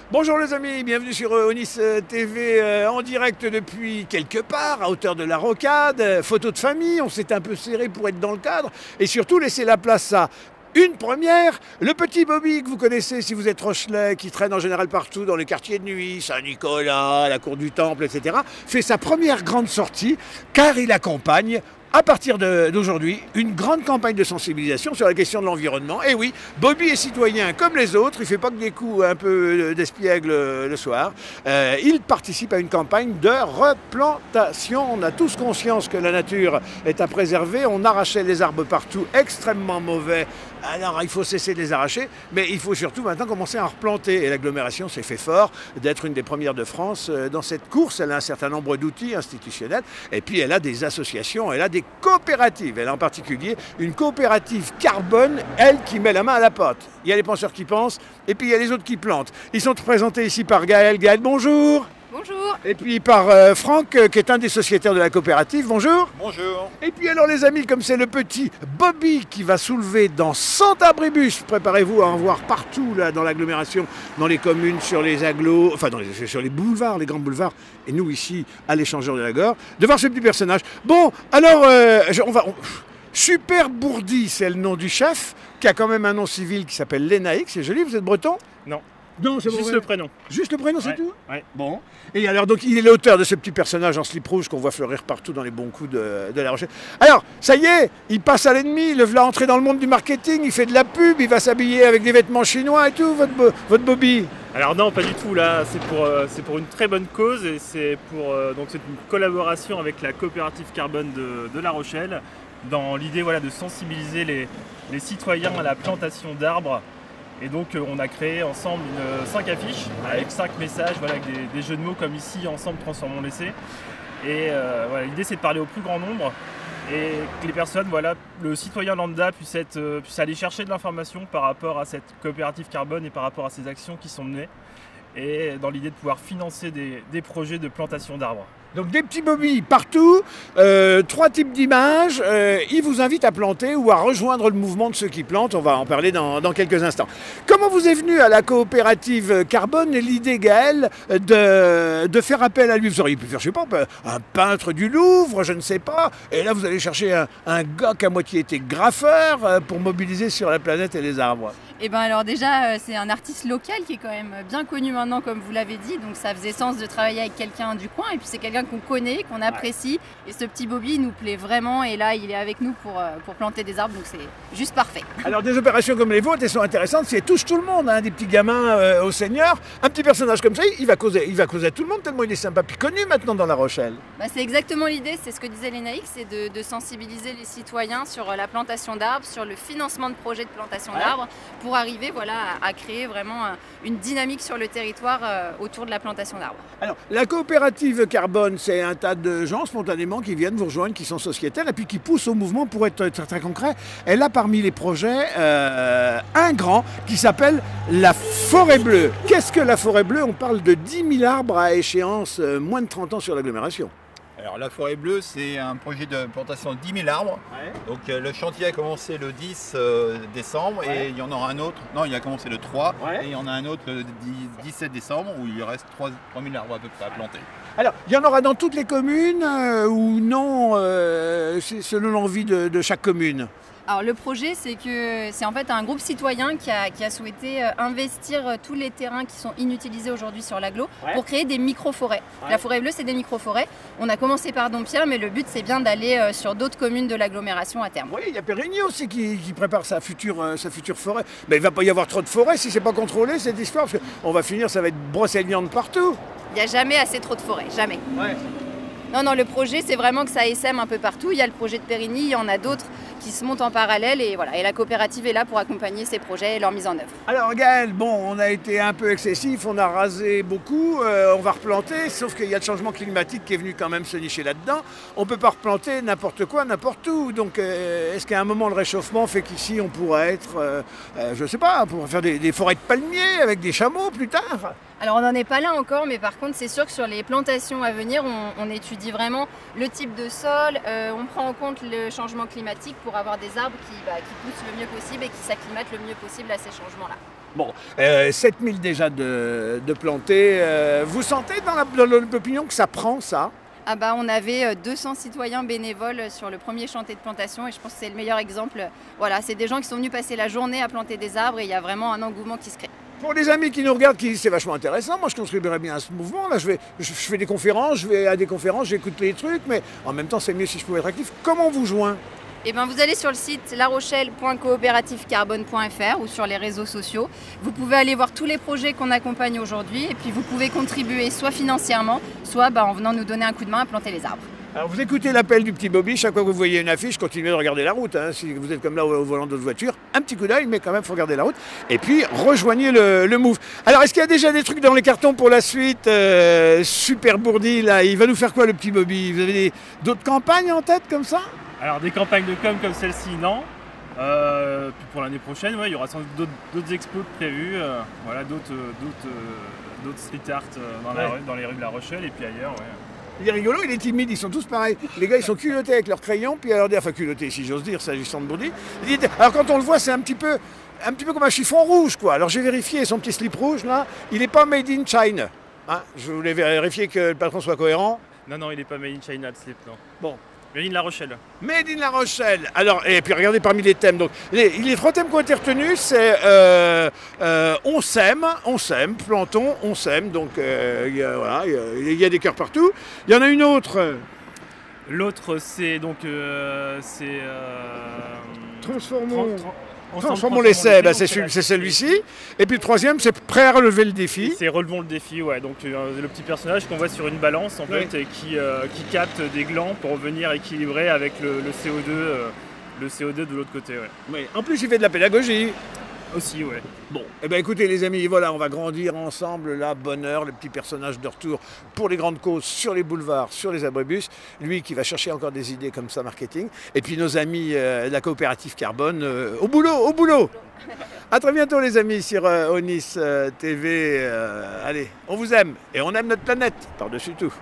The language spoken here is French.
Bonjour les amis, bienvenue sur Onis TV en direct depuis quelque part, à hauteur de la rocade, photo de famille, on s'est un peu serré pour être dans le cadre et surtout laisser la place à une première, le petit Bobby que vous connaissez si vous êtes Rochelais, qui traîne en général partout dans les quartiers de nuit, Saint-Nicolas, la cour du Temple, etc., fait sa première grande sortie car il accompagne à partir d'aujourd'hui, une grande campagne de sensibilisation sur la question de l'environnement. Et oui, Bobby est citoyen comme les autres, il ne fait pas que des coups un peu d'espiègle le soir. Il participe à une campagne de replantation. On a tous conscience que la nature est à préserver. On arrachait les arbres partout, extrêmement mauvais. Alors il faut cesser de les arracher, mais il faut surtout maintenant commencer à en replanter. Et l'agglomération s'est fait fort d'être une des premières de France dans cette course. Elle a un certain nombre d'outils institutionnels et puis elle a des associations, elle a des coopératives. Elle a en particulier une coopérative carbone, elle qui met la main à la pâte. Il y a les penseurs qui pensent et puis il y a les autres qui plantent. Ils sont représentés ici par Gaël. Gaël, bonjour. Bonjour. Et puis par Franck, qui est un des sociétaires de la coopérative. Bonjour. Bonjour. Et puis alors les amis, comme c'est le petit Bobby qui va soulever dans 100 abribus, préparez-vous à en voir partout là dans l'agglomération, dans les communes, sur les agglos, enfin sur les boulevards, les grands boulevards, et nous ici à l'échangeur de la Gore, de voir ce petit personnage. Bon, alors Super Bourdi, c'est le nom du chef, qui a quand même un nom civil qui s'appelle Lénaïque. C'est joli, vous êtes breton? Non. Non, c'est Juste le prénom. Juste le prénom, c'est tout? Ouais. Bon. Et alors, donc, il est l'auteur de ce petit personnage en slip rouge qu'on voit fleurir partout dans les bons coups de La Rochelle. Alors, ça y est, il passe à l'ennemi, le voilà entrer dans le monde du marketing, il fait de la pub, il va s'habiller avec des vêtements chinois et tout, votre Bobby. Alors non, pas du tout. Là, c'est pour une très bonne cause et c'est donc c'est une collaboration avec la coopérative carbone de La Rochelle dans l'idée de sensibiliser les citoyens à la plantation d'arbres. Et donc on a créé ensemble 5 affiches avec 5 messages, avec des jeux de mots comme ici, ensemble transformons l'essai. Et l'idée c'est de parler au plus grand nombre et que les personnes, le citoyen lambda puisse aller chercher de l'information par rapport à cette coopérative carbone et par rapport à ces actions qui sont menées. Et dans l'idée de pouvoir financer des projets de plantation d'arbres. Donc des petits Bobby partout, 3 types d'images, ils vous invitent à planter ou à rejoindre le mouvement de ceux qui plantent, on va en parler dans quelques instants. Comment vous est venue à la coopérative carbone l'idée, Gaël, de faire appel à lui? Vous auriez pu faire, je sais pas, un peintre du Louvre, je ne sais pas, et là vous allez chercher un gars qui à moitié était graffeur pour mobiliser sur la planète et les arbres. Et bien alors déjà, c'est un artiste local qui est quand même bien connu maintenant, comme vous l'avez dit, donc ça faisait sens de travailler avec quelqu'un du coin, et puis c'est quelqu'un qu'on connaît, qu'on apprécie, et ce petit Bobby il nous plaît vraiment, et là il est avec nous pour planter des arbres, donc c'est juste parfait. Alors des opérations comme les vôtres, elles sont intéressantes, si elles touchent tout le monde, des petits gamins au seigneur, un petit personnage comme ça, il va causer à tout le monde tellement il est sympa, puis connu maintenant dans La Rochelle. C'est exactement l'idée, c'est ce que disait Lénaïque, c'est de sensibiliser les citoyens sur la plantation d'arbres, sur le financement de projets de plantation d'arbres, pour arriver à créer vraiment une dynamique sur le territoire autour de la plantation d'arbres. Alors, la coopérative carbone, c'est un tas de gens spontanément qui viennent vous rejoindre, qui sont sociétaires et puis qui poussent au mouvement pour être très concret. Elle a parmi les projets un grand qui s'appelle la forêt bleue. Qu'est-ce que la forêt bleue? On parle de 10 000 arbres à échéance moins de 30 ans sur l'agglomération. Alors la forêt bleue, c'est un projet de plantation de 10 000 arbres. Ouais. Donc le chantier a commencé le 10 décembre et il y en aura un autre. Non, il a commencé le 3 et il y en a un autre le 17 décembre où il reste 3 000 arbres à peu près à planter. Alors, il y en aura dans toutes les communes ou non, c'est selon l'envie de chaque commune? Alors le projet, c'est en fait un groupe citoyen qui a souhaité investir tous les terrains qui sont inutilisés aujourd'hui sur l'agglo pour créer des micro-forêts. La forêt bleue, c'est des micro-forêts. On a commencé par Dompierre, mais le but, c'est bien d'aller sur d'autres communes de l'agglomération à terme. Oui, il y a Périgny aussi qui prépare sa future forêt. Mais il ne va pas y avoir trop de forêts si ce n'est pas contrôlé, cette histoire, parce qu'on va finir, ça va être brocéliande partout. Il n'y a jamais assez trop de forêts, jamais. Ouais. Non, le projet, c'est vraiment que ça essaime un peu partout. Il y a le projet de Périgny, il y en a d'autres qui se montent en parallèle et la coopérative est là pour accompagner ces projets et leur mise en œuvre. Alors Gaël, on a été un peu excessif, on a rasé beaucoup, on va replanter, sauf qu'il y a le changement climatique qui est venu quand même se nicher là-dedans. On ne peut pas replanter n'importe quoi, n'importe où. Donc est-ce qu'à un moment le réchauffement fait qu'ici on pourrait être, je ne sais pas, on pourrait faire des forêts de palmiers avec des chameaux plus tard? Alors on n'en est pas là encore, mais par contre c'est sûr que sur les plantations à venir, on étudie vraiment le type de sol, on prend en compte le changement climatique pour avoir des arbres qui poussent le mieux possible et qui s'acclimatent le mieux possible à ces changements-là. Bon, 7000 déjà de plantés. Vous sentez dans l'opinion que ça prend, ça? Ah bah, on avait 200 citoyens bénévoles sur le premier chantier de plantation et je pense que c'est le meilleur exemple. Voilà, c'est des gens qui sont venus passer la journée à planter des arbres et il y a vraiment un engouement qui se crée. Pour les amis qui nous regardent, qui disent c'est vachement intéressant, moi je contribuerais bien à ce mouvement. Là, je fais des conférences, je vais à des conférences, j'écoute les trucs, mais en même temps c'est mieux si je pouvais être actif. Comment on vous joint? Eh ben, vous allez sur le site larochelle.coopérativecarbone.fr ou sur les réseaux sociaux. Vous pouvez aller voir tous les projets qu'on accompagne aujourd'hui et puis vous pouvez contribuer soit financièrement, soit en venant nous donner un coup de main à planter les arbres. Alors vous écoutez l'appel du petit Bobby, chaque fois que vous voyez une affiche, continuez de regarder la route. Hein. Si vous êtes comme là au volant de votre voiture, un petit coup d'œil, mais quand même, il faut regarder la route. Et puis, rejoignez le Move. Alors, est-ce qu'il y a déjà des trucs dans les cartons pour la suite? Super Bourdi, là, il va nous faire quoi, le petit Bobby? Vous avez d'autres campagnes en tête comme ça? Alors des campagnes de com comme celle-ci, non. Puis pour l'année prochaine, il y aura sans doute d'autres expos prévus, voilà, d'autres street art dans les rues de La Rochelle et puis ailleurs. Ouais. Il est rigolo, il est timide, ils sont tous pareils. Les gars, ils sont culottés avec leurs crayons, puis alors, enfin culottés, si j'ose dire, s'agissant de Bourdi. Alors quand on le voit, c'est un petit peu comme un chiffon rouge, quoi. Alors j'ai vérifié, son petit slip rouge, là, il n'est pas made in China. Hein, je voulais vérifier que le patron soit cohérent. Non, il n'est pas made in China, le slip, non. Bon. Made in La Rochelle. Made in La Rochelle. Alors, et puis regardez parmi les thèmes. Donc, les 3 thèmes qui ont été retenus, c'est on sème, plantons, on sème. Donc, il y a des cœurs partout. Il y en a une autre. L'autre, c'est donc Transformons l'essai, c'est celui-ci. Et puis le troisième, c'est prêt à relever le défi. C'est relevons le défi, ouais. Donc le petit personnage qu'on voit sur une balance en fait, et qui capte des glands pour venir équilibrer avec le CO2 de l'autre côté. Ouais. Oui. En plus, il fait de la pédagogie. Aussi, ouais. Bon, eh bien écoutez les amis, voilà, on va grandir ensemble, là, bonheur, le petit personnage de retour pour les grandes causes, sur les boulevards, sur les abribus, lui qui va chercher encore des idées comme ça, marketing, et puis nos amis de la coopérative Carbone, au boulot. À très bientôt les amis sur Onis TV, allez, on vous aime, et on aime notre planète, par-dessus tout.